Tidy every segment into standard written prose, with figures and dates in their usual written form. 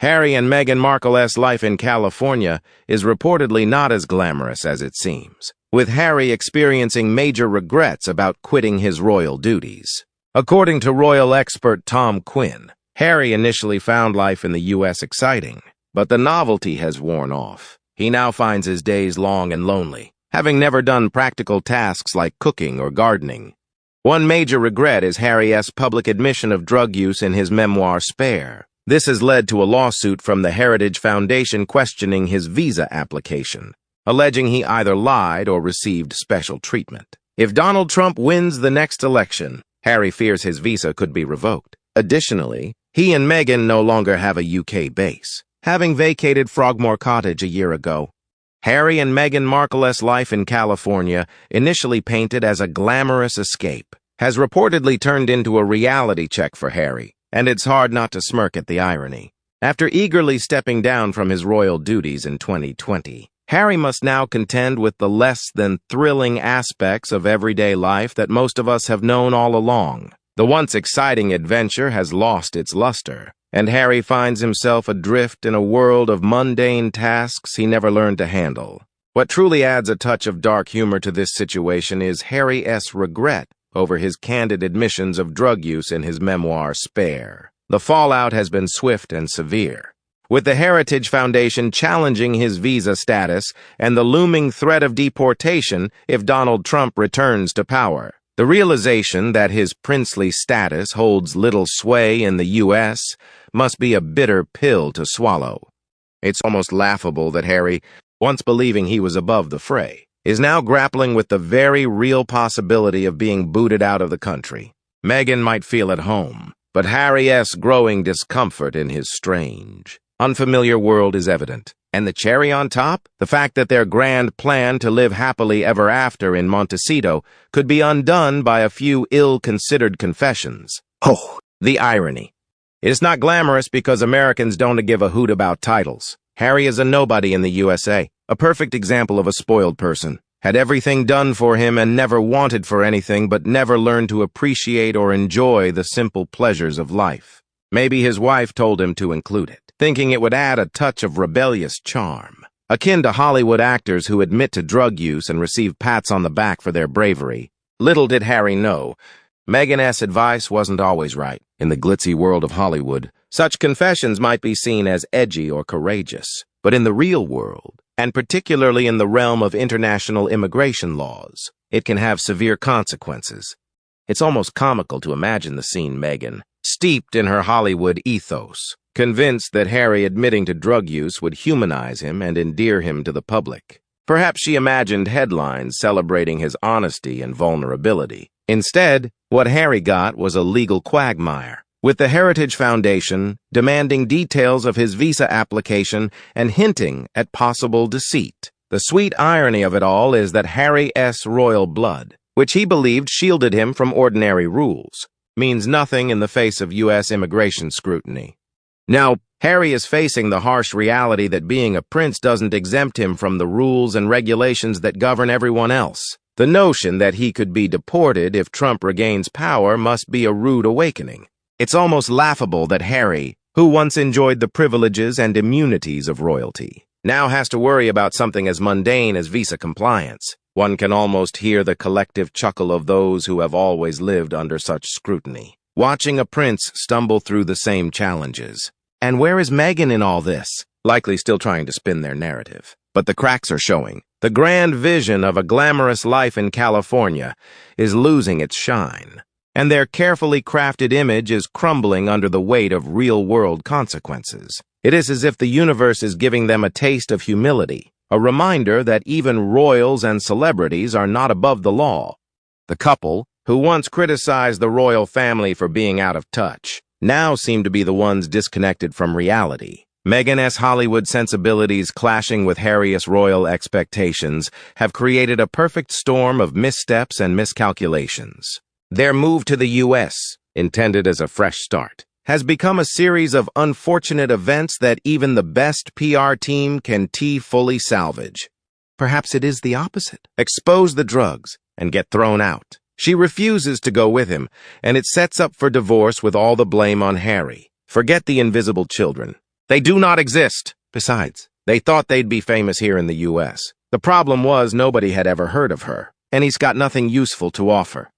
Harry and Meghan Markle's life in California is reportedly not as glamorous as it seems, with Harry experiencing major regrets about quitting his royal duties. According to royal expert Tom Quinn, Harry initially found life in the U.S. exciting, but the novelty has worn off. He now finds his days long and lonely, having never done practical tasks like cooking or gardening. One major regret is Harry's public admission of drug use in his memoir Spare. This has led to a lawsuit from the Heritage Foundation questioning his visa application, alleging he either lied or received special treatment. If Donald Trump wins the next election, Harry fears his visa could be revoked. Additionally, he and Meghan no longer have a UK base, having vacated Frogmore Cottage a year ago. Harry and Meghan Markle's life in California, initially painted as a glamorous escape, has reportedly turned into a reality check for Harry, and it's hard not to smirk at the irony. After eagerly stepping down from his royal duties in 2020, Harry must now contend with the less than thrilling aspects of everyday life that most of us have known all along. The once exciting adventure has lost its luster, and Harry finds himself adrift in a world of mundane tasks he never learned to handle. What truly adds a touch of dark humor to this situation is Harry's regret over his candid admissions of drug use in his memoir Spare. The fallout has been swift and severe, with the Heritage Foundation challenging his visa status and the looming threat of deportation if Donald Trump returns to power. The realization that his princely status holds little sway in the U.S. must be a bitter pill to swallow. It's almost laughable that Harry, once believing he was above the fray, is now grappling with the very real possibility of being booted out of the country. Meghan might feel at home, but Harry's growing discomfort in his strange, unfamiliar world is evident. And the cherry on top? The fact that their grand plan to live happily ever after in Montecito could be undone by a few ill-considered confessions. Oh, the irony. It's not glamorous because Americans don't give a hoot about titles. Harry is a nobody in the USA, a perfect example of a spoiled person. Had everything done for him and never wanted for anything but never learned to appreciate or enjoy the simple pleasures of life. Maybe his wife told him to include it, thinking it would add a touch of rebellious charm, akin to Hollywood actors who admit to drug use and receive pats on the back for their bravery. Little did Harry know, Meghan's advice wasn't always right. In the glitzy world of Hollywood, such confessions might be seen as edgy or courageous, but in the real world, and particularly in the realm of international immigration laws, it can have severe consequences. It's almost comical to imagine the scene Meghan, steeped in her Hollywood ethos, convinced that Harry admitting to drug use would humanize him and endear him to the public. Perhaps she imagined headlines celebrating his honesty and vulnerability. Instead, what Harry got was a legal quagmire, with the Heritage Foundation demanding details of his visa application and hinting at possible deceit. The sweet irony of it all is that Harry's royal blood, which he believed shielded him from ordinary rules, means nothing in the face of U.S. immigration scrutiny. Now, Harry is facing the harsh reality that being a prince doesn't exempt him from the rules and regulations that govern everyone else. The notion that he could be deported if Trump regains power must be a rude awakening. It's almost laughable that Harry, who once enjoyed the privileges and immunities of royalty, now has to worry about something as mundane as visa compliance. One can almost hear the collective chuckle of those who have always lived under such scrutiny, watching a prince stumble through the same challenges. And where is Meghan in all this? Likely still trying to spin their narrative. But the cracks are showing. The grand vision of a glamorous life in California is losing its shine, and their carefully crafted image is crumbling under the weight of real-world consequences. It is as if the universe is giving them a taste of humility, a reminder that even royals and celebrities are not above the law. The couple, who once criticized the royal family for being out of touch, now seem to be the ones disconnected from reality. Meghan's Hollywood sensibilities clashing with Harry's royal expectations have created a perfect storm of missteps and miscalculations. Their move to the U.S., intended as a fresh start, has become a series of unfortunate events that even the best PR team can fully salvage. Perhaps it is the opposite. Expose the drugs and get thrown out. She refuses to go with him, and it sets up for divorce with all the blame on Harry. Forget the invisible children. They do not exist. Besides, they thought they'd be famous here in the U.S. The problem was nobody had ever heard of her, and he's got nothing useful to offer.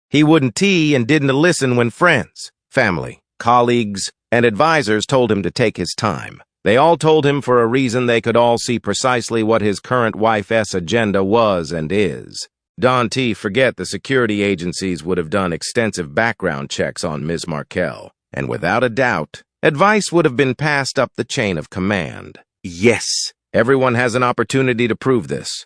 He wouldn't tea and didn't listen when friends, family, colleagues, and advisors told him to take his time. They all told him for a reason they could all see precisely what his current wife's agenda was and is. Don't forget the security agencies would have done extensive background checks on Ms. Markle, and without a doubt, advice would have been passed up the chain of command. Yes, everyone has an opportunity to prove this.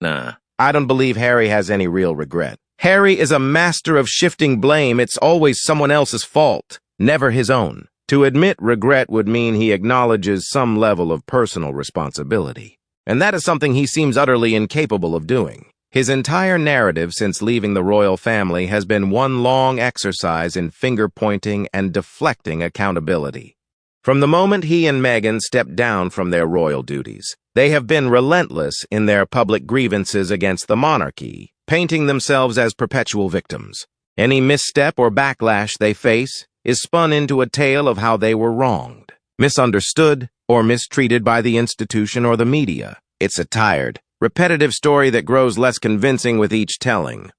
Nah, I don't believe Harry has any real regret. Harry is a master of shifting blame. It's always someone else's fault, never his own. To admit regret would mean he acknowledges some level of personal responsibility. And that is something he seems utterly incapable of doing. His entire narrative since leaving the royal family has been one long exercise in finger-pointing and deflecting accountability. From the moment he and Meghan stepped down from their royal duties, they have been relentless in their public grievances against the monarchy, painting themselves as perpetual victims. Any misstep or backlash they face is spun into a tale of how they were wronged, misunderstood, or mistreated by the institution or the media. It's a tired, repetitive story that grows less convincing with each telling.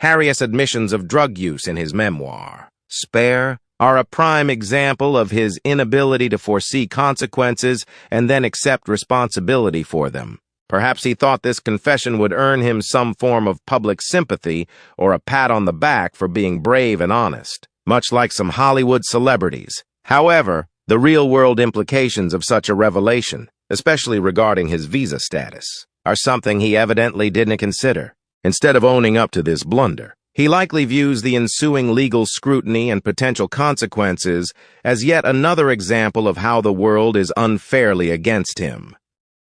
Harry's admissions of drug use in his memoir, Spare, are a prime example of his inability to foresee consequences and then accept responsibility for them. Perhaps he thought this confession would earn him some form of public sympathy or a pat on the back for being brave and honest, much like some Hollywood celebrities. However, the real-world implications of such a revelation, especially regarding his visa status, are something he evidently didn't consider. Instead of owning up to this blunder, he likely views the ensuing legal scrutiny and potential consequences as yet another example of how the world is unfairly against him.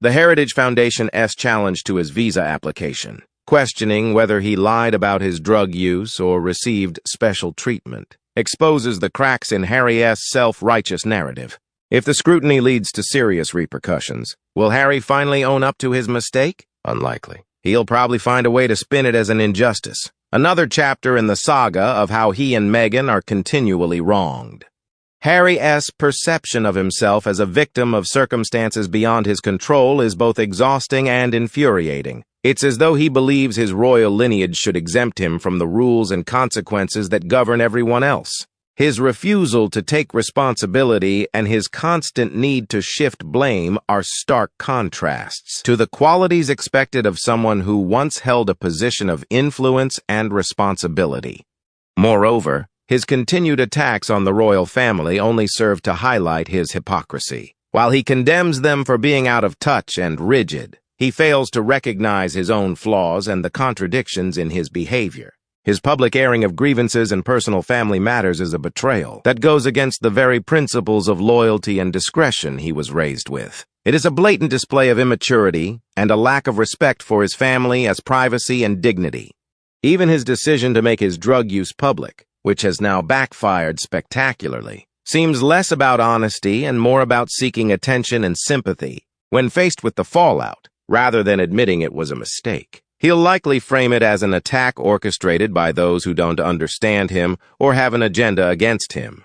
The Heritage Foundation's challenge to his visa application, questioning whether he lied about his drug use or received special treatment, exposes the cracks in Harry's self-righteous narrative. If the scrutiny leads to serious repercussions, will Harry finally own up to his mistake? Unlikely. He'll probably find a way to spin it as an injustice. Another chapter in the saga of how he and Meghan are continually wronged. Harry's perception of himself as a victim of circumstances beyond his control is both exhausting and infuriating. It's as though he believes his royal lineage should exempt him from the rules and consequences that govern everyone else. His refusal to take responsibility and his constant need to shift blame are stark contrasts to the qualities expected of someone who once held a position of influence and responsibility. Moreover, his continued attacks on the royal family only serve to highlight his hypocrisy. While he condemns them for being out of touch and rigid, he fails to recognize his own flaws and the contradictions in his behavior. His public airing of grievances and personal family matters is a betrayal that goes against the very principles of loyalty and discretion he was raised with. It is a blatant display of immaturity and a lack of respect for his family as privacy and dignity. Even his decision to make his drug use public, which has now backfired spectacularly, seems less about honesty and more about seeking attention and sympathy when faced with the fallout, rather than admitting it was a mistake. He'll likely frame it as an attack orchestrated by those who don't understand him or have an agenda against him.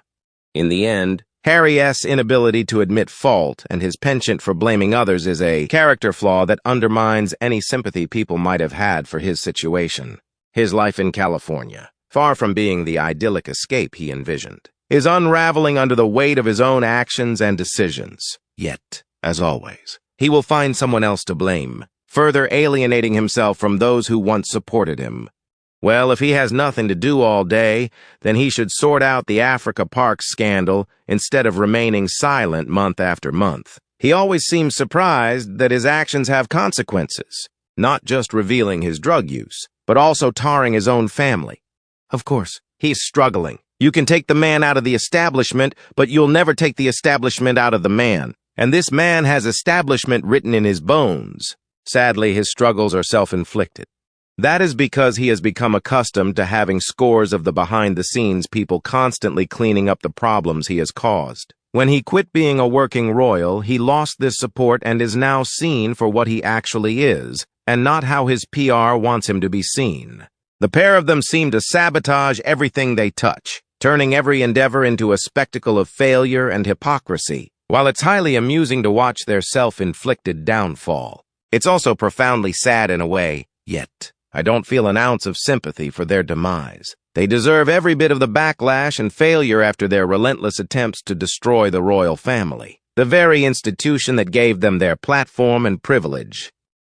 In the end, Harry's inability to admit fault and his penchant for blaming others is a character flaw that undermines any sympathy people might have had for his situation. His life in California, far from being the idyllic escape he envisioned, is unraveling under the weight of his own actions and decisions. Yet, as always, he will find someone else to blame, further alienating himself from those who once supported him. Well, if he has nothing to do all day, then he should sort out the Africa Park scandal instead of remaining silent month after month. He always seems surprised that his actions have consequences, not just revealing his drug use, but also tarring his own family. Of course, he's struggling. You can take the man out of the establishment, but you'll never take the establishment out of the man. And this man has establishment written in his bones. Sadly, his struggles are self-inflicted. That is because he has become accustomed to having scores of the behind-the-scenes people constantly cleaning up the problems he has caused. When he quit being a working royal, he lost this support and is now seen for what he actually is, and not how his PR wants him to be seen. The pair of them seem to sabotage everything they touch, turning every endeavor into a spectacle of failure and hypocrisy. While it's highly amusing to watch their self-inflicted downfall, it's also profoundly sad in a way, yet I don't feel an ounce of sympathy for their demise. They deserve every bit of the backlash and failure after their relentless attempts to destroy the royal family, the very institution that gave them their platform and privilege.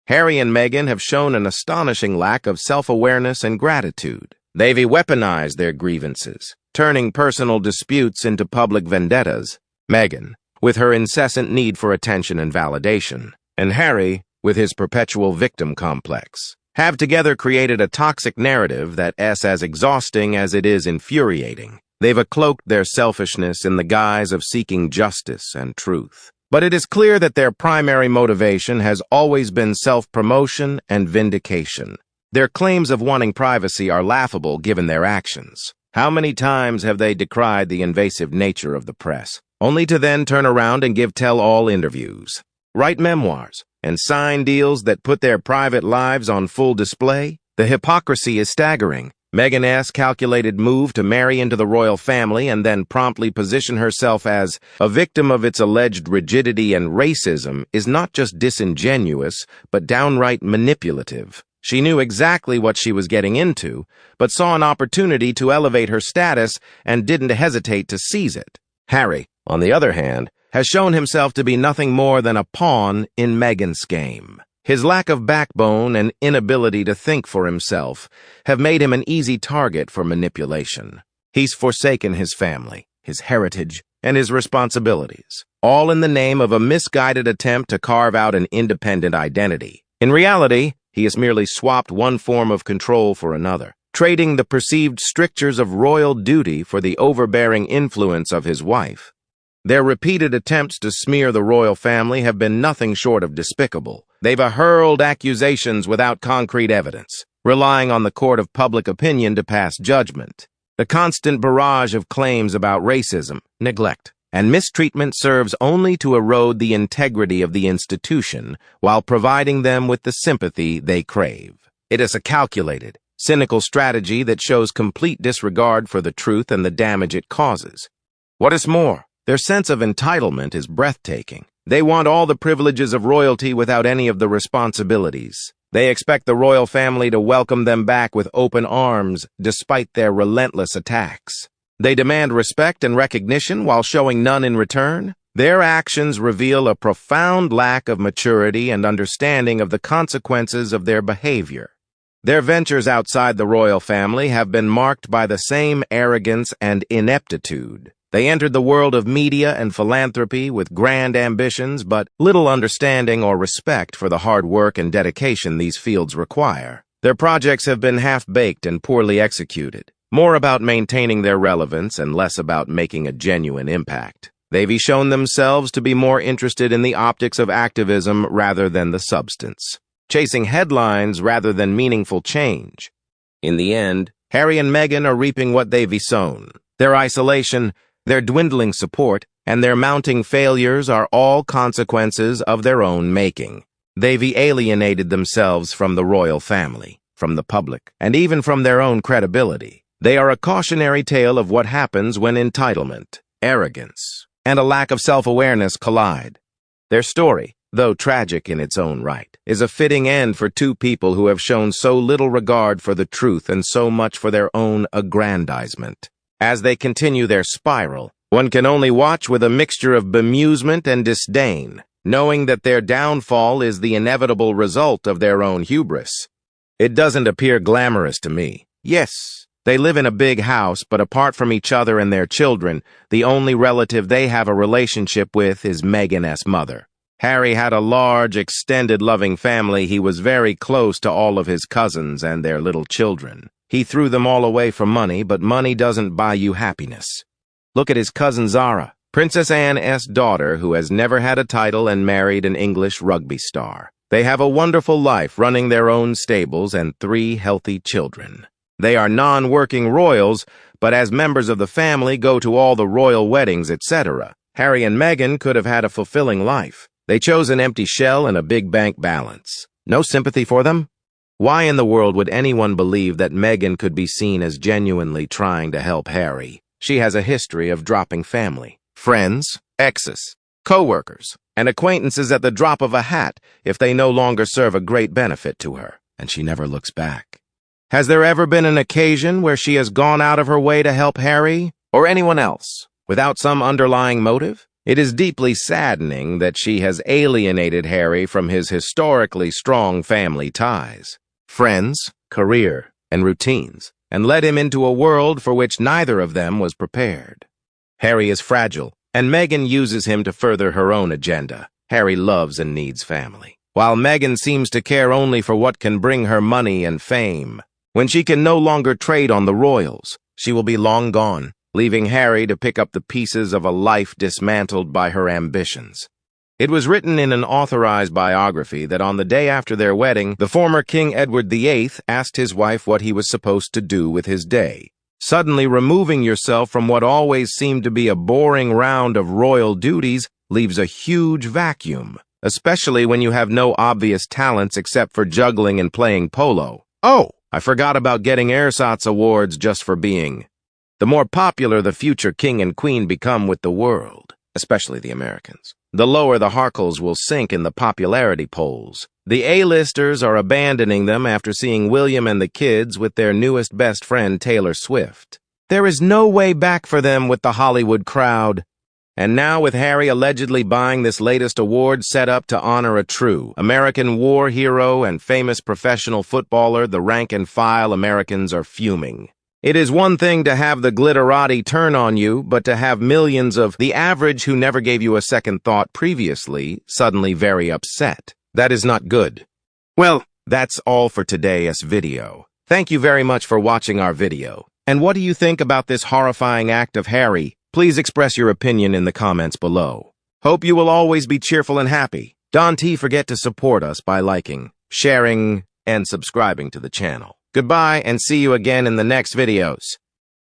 Harry and Meghan have shown an astonishing lack of self-awareness and gratitude. They've weaponized their grievances, turning personal disputes into public vendettas. Meghan, with her incessant need for attention and validation, and Harry, with his perpetual victim complex, have together created a toxic narrative that's as exhausting as it is infuriating. They've cloaked their selfishness in the guise of seeking justice and truth. But it is clear that their primary motivation has always been self-promotion and vindication. Their claims of wanting privacy are laughable given their actions. How many times have they decried the invasive nature of the press, only to then turn around and give tell-all interviews, write memoirs, and sign deals that put their private lives on full display? The hypocrisy is staggering. Meghan's calculated move to marry into the royal family and then promptly position herself as a victim of its alleged rigidity and racism is not just disingenuous, but downright manipulative. She knew exactly what she was getting into, but saw an opportunity to elevate her status and didn't hesitate to seize it. Harry, on the other hand, has shown himself to be nothing more than a pawn in Meghan's game. His lack of backbone and inability to think for himself have made him an easy target for manipulation. He's forsaken his family, his heritage, and his responsibilities, all in the name of a misguided attempt to carve out an independent identity. In reality, he has merely swapped one form of control for another, trading the perceived strictures of royal duty for the overbearing influence of his wife. Their repeated attempts to smear the royal family have been nothing short of despicable. They've hurled accusations without concrete evidence, relying on the court of public opinion to pass judgment. The constant barrage of claims about racism, neglect, and mistreatment serves only to erode the integrity of the institution while providing them with the sympathy they crave. It is a calculated, cynical strategy that shows complete disregard for the truth and the damage it causes. What is more, their sense of entitlement is breathtaking. They want all the privileges of royalty without any of the responsibilities. They expect the royal family to welcome them back with open arms despite their relentless attacks. They demand respect and recognition while showing none in return. Their actions reveal a profound lack of maturity and understanding of the consequences of their behavior. Their ventures outside the royal family have been marked by the same arrogance and ineptitude. They entered the world of media and philanthropy with grand ambitions, but little understanding or respect for the hard work and dedication these fields require. Their projects have been half-baked and poorly executed, more about maintaining their relevance and less about making a genuine impact. They've shown themselves to be more interested in the optics of activism rather than the substance, chasing headlines rather than meaningful change. In the end, Harry and Meghan are reaping what they've sown. Their isolation, their dwindling support, and their mounting failures are all consequences of their own making. They've alienated themselves from the royal family, from the public, and even from their own credibility. They are a cautionary tale of what happens when entitlement, arrogance, and a lack of self-awareness collide. Their story, though tragic in its own right, is a fitting end for two people who have shown so little regard for the truth and so much for their own aggrandizement. As they continue their spiral, one can only watch with a mixture of bemusement and disdain, knowing that their downfall is the inevitable result of their own hubris. It doesn't appear glamorous to me. Yes, they live in a big house, but apart from each other and their children, the only relative they have a relationship with is Meghan's mother. Harry had a large, extended, loving family. He was very close to all of his cousins and their little children. He threw them all away for money, but money doesn't buy you happiness. Look at his cousin Zara, Princess Anne's daughter, who has never had a title and married an English rugby star. They have a wonderful life running their own stables and 3 healthy children. They are non-working royals, but as members of the family go to all the royal weddings, etc. Harry and Meghan could have had a fulfilling life. They chose an empty shell and a big bank balance. No sympathy for them? Why in the world would anyone believe that Meghan could be seen as genuinely trying to help Harry? She has a history of dropping family, friends, exes, co-workers, and acquaintances at the drop of a hat if they no longer serve a great benefit to her, and she never looks back. Has there ever been an occasion where she has gone out of her way to help Harry, or anyone else, without some underlying motive? It is deeply saddening that she has alienated Harry from his historically strong family ties, friends, career, and routines, and led him into a world for which neither of them was prepared. Harry is fragile, and Meghan uses him to further her own agenda. Harry loves and needs family, while Meghan seems to care only for what can bring her money and fame. When she can no longer trade on the royals, she will be long gone, leaving Harry to pick up the pieces of a life dismantled by her ambitions. It was written in an authorized biography that on the day after their wedding, the former King Edward VIII asked his wife what he was supposed to do with his day. Suddenly removing yourself from what always seemed to be a boring round of royal duties leaves a huge vacuum, especially when you have no obvious talents except for juggling and playing polo. Oh, I forgot about getting ersatz awards just for being. The more popular the future king and queen become with the world, especially the Americans, the lower the Harkles will sink in the popularity polls. The A-listers are abandoning them after seeing William and the kids with their newest best friend Taylor Swift. There is no way back for them with the Hollywood crowd. And now with Harry allegedly buying this latest award set up to honor a true American war hero and famous professional footballer, the rank-and-file Americans are fuming. It is one thing to have the glitterati turn on you, but to have millions of the average who never gave you a second thought previously suddenly very upset. That is not good. Well, that's all for today's video. Thank you very much for watching our video. And what do you think about this horrifying act of Harry? Please express your opinion in the comments below. Hope you will always be cheerful and happy. Don't forget to support us by liking, sharing, and subscribing to the channel. Goodbye and see you again in the next videos.